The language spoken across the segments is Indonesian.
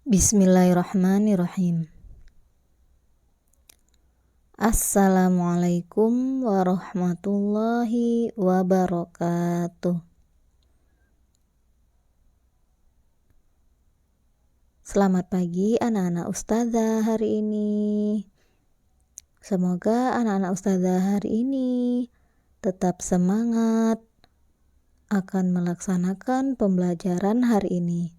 Bismillahirrahmanirrahim. Assalamualaikum warahmatullahi wabarakatuh. Selamat pagi anak-anak ustazah hari ini. Semoga anak-anak ustazah hari ini tetap semangat akan melaksanakan pembelajaran hari ini.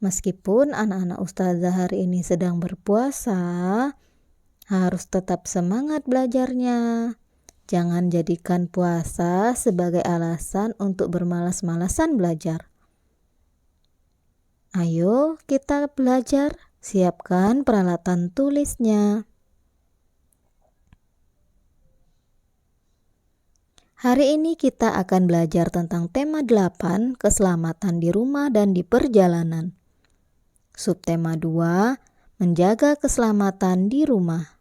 Meskipun anak-anak ustazah hari ini sedang berpuasa, harus tetap semangat belajarnya. Jangan jadikan puasa sebagai alasan untuk bermalas-malasan belajar. Ayo kita belajar, siapkan peralatan tulisnya. Hari ini kita akan belajar tentang tema 8, keselamatan di rumah dan di perjalanan. Subtema 2, menjaga keselamatan di rumah.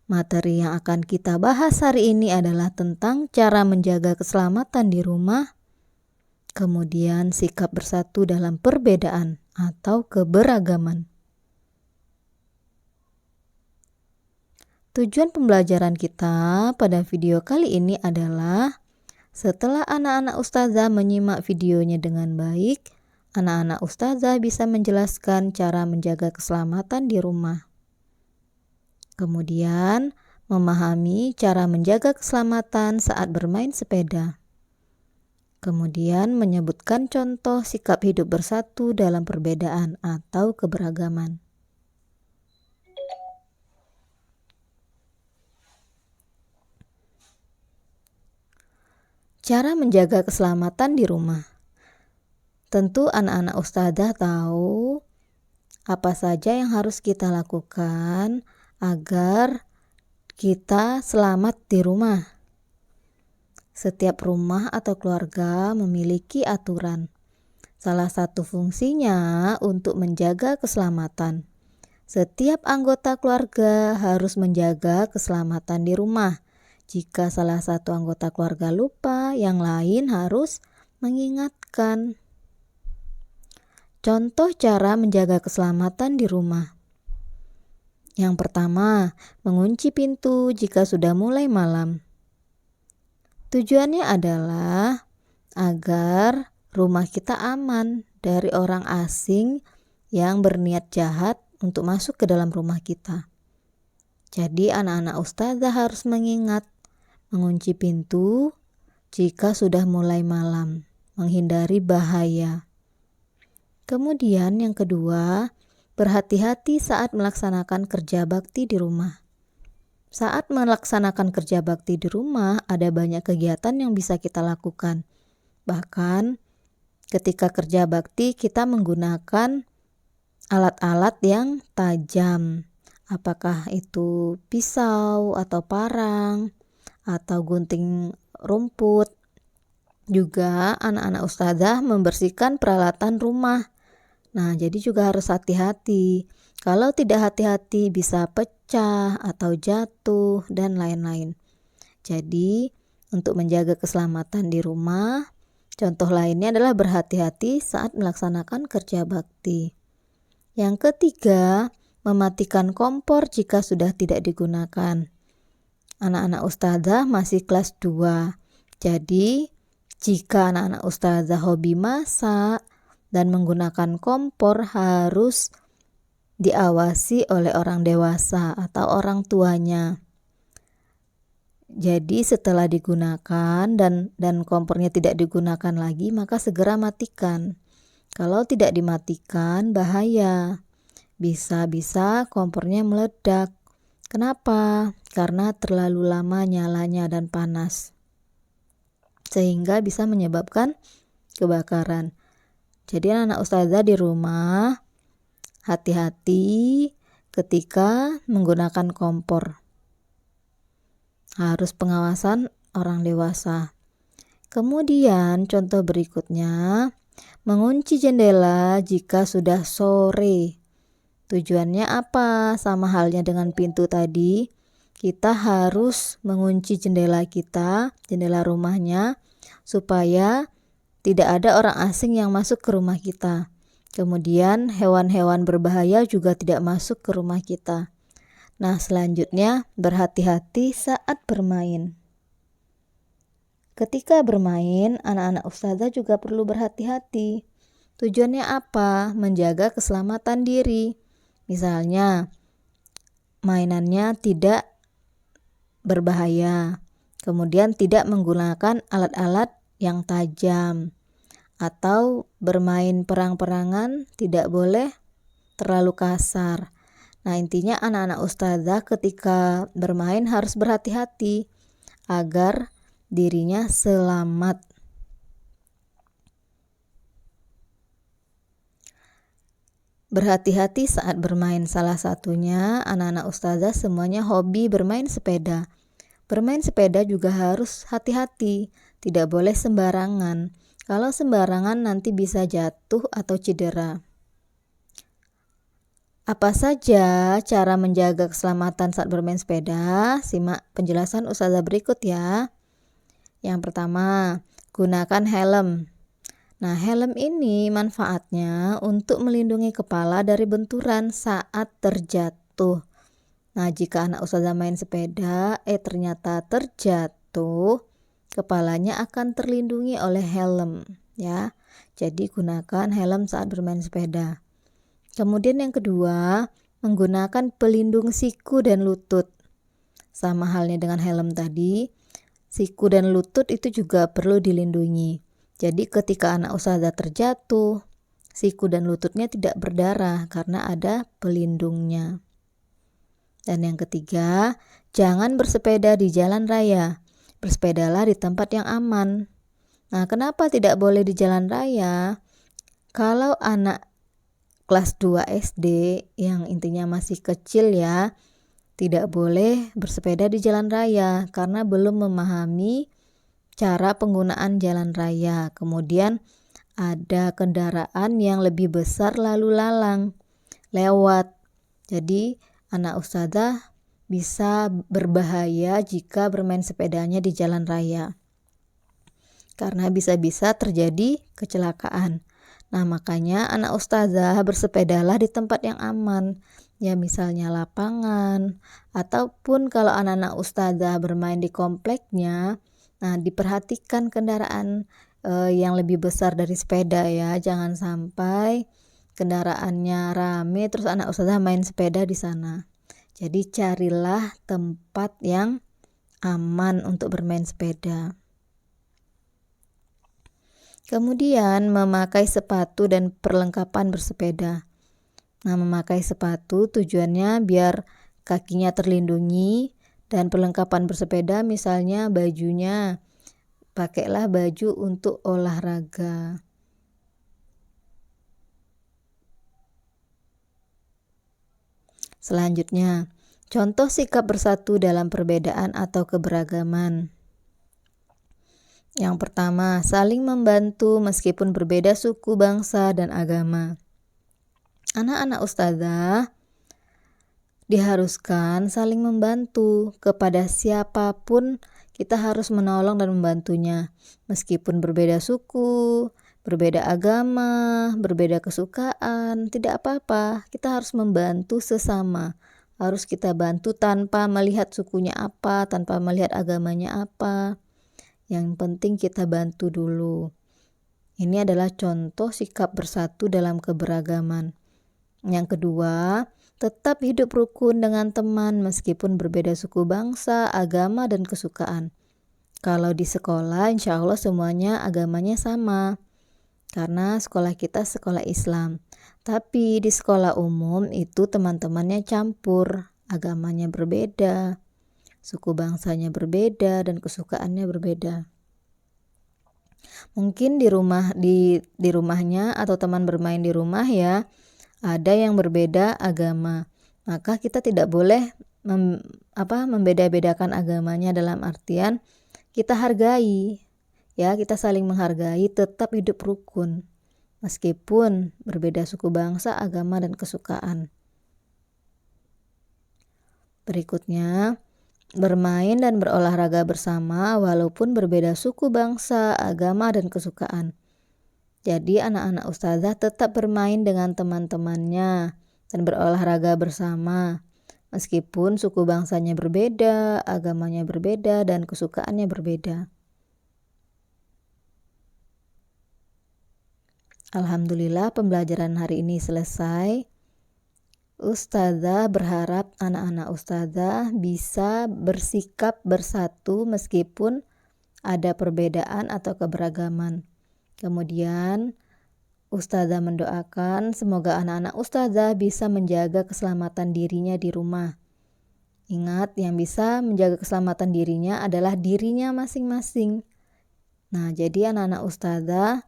Materi yang akan kita bahas hari ini adalah tentang cara menjaga keselamatan di rumah, kemudian sikap bersatu dalam perbedaan atau keberagaman. Tujuan pembelajaran kita pada video kali ini adalah setelah anak-anak ustazah menyimak videonya dengan baik, anak-anak ustazah bisa menjelaskan cara menjaga keselamatan di rumah. Kemudian, memahami cara menjaga keselamatan saat bermain sepeda. Kemudian, menyebutkan contoh sikap hidup bersatu dalam perbedaan atau keberagaman. Cara menjaga keselamatan di rumah. Tentu anak-anak ustazah tahu apa saja yang harus kita lakukan agar kita selamat di rumah. Setiap rumah atau keluarga memiliki aturan. Salah satu fungsinya untuk menjaga keselamatan. Setiap anggota keluarga harus menjaga keselamatan di rumah. Jika salah satu anggota keluarga lupa, yang lain harus mengingatkan. Contoh cara menjaga keselamatan di rumah. Yang pertama, mengunci pintu jika sudah mulai malam. Tujuannya adalah agar rumah kita aman dari orang asing yang berniat jahat untuk masuk ke dalam rumah kita. Jadi anak-anak ustazah harus mengingat mengunci pintu jika sudah mulai malam, menghindari bahaya. Kemudian yang kedua, berhati-hati saat melaksanakan kerja bakti di rumah. Saat melaksanakan kerja bakti di rumah, ada banyak kegiatan yang bisa kita lakukan. Bahkan ketika kerja bakti kita menggunakan alat-alat yang tajam. Apakah itu pisau atau parang atau gunting rumput. Juga anak-anak ustazah membersihkan peralatan rumah. Nah, jadi juga harus hati-hati. Kalau tidak hati-hati bisa pecah atau jatuh dan lain-lain. Jadi, untuk menjaga keselamatan di rumah, contoh lainnya adalah berhati-hati saat melaksanakan kerja bakti. Yang ketiga, mematikan kompor jika sudah tidak digunakan. Anak-anak ustazah masih kelas 2. Jadi, jika anak-anak ustazah hobi masak dan menggunakan kompor harus diawasi oleh orang dewasa atau orang tuanya. Jadi setelah digunakan dan kompornya tidak digunakan lagi, maka segera matikan. Kalau tidak dimatikan bahaya. Bisa-bisa kompornya meledak. Kenapa? Karena terlalu lama nyalanya dan panas. Sehingga bisa menyebabkan kebakaran. Jadi anak ustazah di rumah hati-hati ketika menggunakan kompor. Harus pengawasan orang dewasa. Kemudian contoh berikutnya, mengunci jendela jika sudah sore. Tujuannya apa? Sama halnya dengan pintu tadi. Kita harus mengunci jendela kita, jendela rumahnya, supaya tidak ada orang asing yang masuk ke rumah kita. Kemudian hewan-hewan berbahaya juga tidak masuk ke rumah kita. Nah, selanjutnya berhati-hati saat bermain. Ketika bermain, anak-anak ustazah juga perlu berhati-hati. Tujuannya apa? Menjaga keselamatan diri. Misalnya, mainannya tidak berbahaya. Kemudian tidak menggunakan alat-alat yang tajam. Atau bermain perang-perangan tidak boleh terlalu kasar. Nah, intinya anak-anak ustazah ketika bermain harus berhati-hati agar dirinya selamat. Berhati-hati saat bermain, salah satunya anak-anak ustazah semuanya hobi bermain sepeda. Bermain sepeda juga harus hati-hati, tidak boleh sembarangan. Kalau sembarangan nanti bisa jatuh atau cedera. Apa saja cara menjaga keselamatan saat bermain sepeda? Simak penjelasan ustazah berikut ya. Yang pertama, gunakan helm. Nah, helm ini manfaatnya untuk melindungi kepala dari benturan saat terjatuh. Nah, jika anak ustazah main sepeda, ternyata terjatuh, kepalanya akan terlindungi oleh helm ya. Jadi gunakan helm saat bermain sepeda. Kemudian yang kedua, menggunakan pelindung siku dan lutut. Sama halnya dengan helm tadi, siku dan lutut itu juga perlu dilindungi. Jadi ketika anak ustazah terjatuh, siku dan lututnya tidak berdarah karena ada pelindungnya. Dan yang ketiga, jangan bersepeda di jalan raya. Bersepedalah di tempat yang aman. Nah, kenapa tidak boleh di jalan raya? Kalau anak kelas 2 SD yang intinya masih kecil ya, tidak boleh bersepeda di jalan raya karena belum memahami cara penggunaan jalan raya. Kemudian ada kendaraan yang lebih besar lalu lalang lewat. Jadi anak ustazah bisa berbahaya jika bermain sepedanya di jalan raya. Karena bisa-bisa terjadi kecelakaan. Nah, makanya anak ustazah bersepedalah di tempat yang aman. Ya, misalnya lapangan, ataupun kalau anak-anak ustazah bermain di kompleknya, nah diperhatikan kendaraan yang lebih besar dari sepeda ya. Jangan sampai kendaraannya rame terus anak ustazah main sepeda di sana. Jadi carilah tempat yang aman untuk bermain sepeda. Kemudian memakai sepatu dan perlengkapan bersepeda. Nah, memakai sepatu tujuannya biar kakinya terlindungi, dan perlengkapan bersepeda misalnya bajunya, pakailah baju untuk olahraga. Selanjutnya, contoh sikap bersatu dalam perbedaan atau keberagaman. Yang pertama, saling membantu meskipun berbeda suku, bangsa, dan agama. Anak-anak ustazah diharuskan saling membantu. Kepada siapapun kita harus menolong dan membantunya. Meskipun berbeda suku, berbeda agama, berbeda kesukaan, tidak apa-apa. Kita harus membantu sesama. Harus kita bantu tanpa melihat sukunya apa, tanpa melihat agamanya apa. Yang penting kita bantu dulu. Ini adalah contoh sikap bersatu dalam keberagaman. Yang kedua, tetap hidup rukun dengan teman meskipun berbeda suku, bangsa, agama, dan kesukaan. Kalau di sekolah, insya Allah semuanya agamanya sama. Karena sekolah kita sekolah Islam. Tapi di sekolah umum itu teman-temannya campur. Agamanya berbeda, suku bangsanya berbeda, dan kesukaannya berbeda. Mungkin di rumahnya atau teman bermain di rumah ya, ada yang berbeda agama. Maka kita tidak boleh membeda-bedakan agamanya, dalam artian kita hargai ya, kita saling menghargai, tetap hidup rukun meskipun berbeda suku, bangsa, agama, dan kesukaan. Berikutnya, bermain dan berolahraga bersama walaupun berbeda suku, bangsa, agama, dan kesukaan. Jadi anak-anak ustazah tetap bermain dengan teman-temannya dan berolahraga bersama. Meskipun suku bangsanya berbeda, agamanya berbeda, dan kesukaannya berbeda. Alhamdulillah pembelajaran hari ini selesai. Ustazah berharap anak-anak ustazah bisa bersikap bersatu meskipun ada perbedaan atau keberagaman. Kemudian ustazah mendoakan semoga anak-anak ustazah bisa menjaga keselamatan dirinya di rumah. Ingat, yang bisa menjaga keselamatan dirinya adalah dirinya masing-masing. Nah, jadi anak-anak ustazah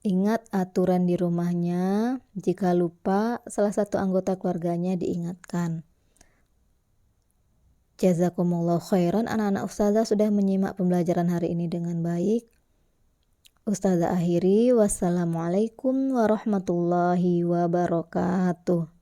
ingat aturan di rumahnya, jika lupa salah satu anggota keluarganya diingatkan. Jazakumullah khairan, anak-anak ustazah sudah menyimak pembelajaran hari ini dengan baik. Ustazah akhiri, wassalamualaikum warahmatullahi wabarakatuh.